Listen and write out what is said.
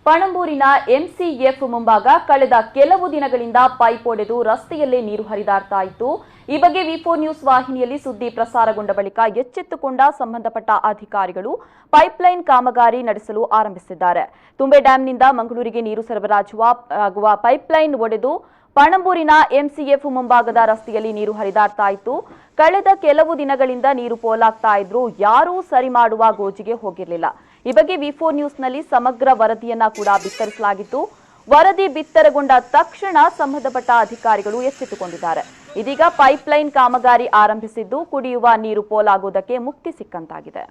ಪಣಂಬೂರಿನ MCF ಮುಂಭಾಗ ಕಳೆದ ಕೆಲವು ದಿನಗಳಿಂದ ಪೈಪ್ ಒಡೆದು ರಸ್ತೆಯಲ್ಲೇ ನೀರು ಹರಿದಾಡ್ತಾ ಇತ್ತು. ಈ ಬಗ್ಗೆ ವಿ4 ನ್ಯೂಸ್ ವಾಹಿನಿಯಲ್ಲಿ ಸುದ್ದಿ ಪ್ರಸಾರಗೊಂಡ ಬಳಿಕ ಎಚ್ಚೆತ್ತುಕೊಂಡ ಸಂಬಂಧಪಟ್ಟ ಅಧಿಕಾರಿಗಳು ಪೈಪ್ಲೈನ್ ಕಾಮಗಾರಿ ನಡೆಸಲು ಆರಂಭಿಸಿದ್ದಾರೆ. ತುಂಬೆ ಡ್ಯಾಂನಿಂದ ಮಂಗಳೂರಿಗೆ ನೀರು ಸರಬರಾಜುವಾಗುವ ಪೈಪ್ಲೈನ್ ಒಡೆದು ಪಣಂಬೂರಿನ ಎಂಸಿಎಫ್ ಮುಂಭಾಗದ ರಸ್ತೆಯಲ್ಲಿ ನೀರು ಹರಿದಾಡ್ತಾ ಇತ್ತು. ಕಳೆದ ಕೆಲವು ದಿನಗಳಿಂದ ನೀರು ಪೋಲಾಗ್ತಾ ಇದ್ರು, ಯಾರೂ ಸರಿ ಮಾಡುವ ಗೋಜಿಗೆ ಹೋಗಿರಲಿಲ್ಲ. ಈ ಬಗ್ಗೆ ವಿ4 ನ್ಯೂಸ್ನಲ್ಲಿ ಸಮಗ್ರ ವರದಿಯನ್ನ ಕೂಡ ಬಿತ್ತರಿಸಲಾಗಿತ್ತು. ವರದಿ ಬಿತ್ತರಗೊಂಡ ತಕ್ಷಣ ಸಂಬಂಧಪಟ್ಟ ಅಧಿಕಾರಿಗಳು ಎಚ್ಚೆತ್ತುಕೊಂಡಿದ್ದಾರೆ. ಇದೀಗ ಪೈಪ್ಲೈನ್ ಕಾಮಗಾರಿ ಆರಂಭಿಸಿದ್ದು ಕುಡಿಯುವ ನೀರು ಪೋಲಾಗುವುದಕ್ಕೆ ಮುಕ್ತಿ ಸಿಕ್ಕಂತಾಗಿದೆ.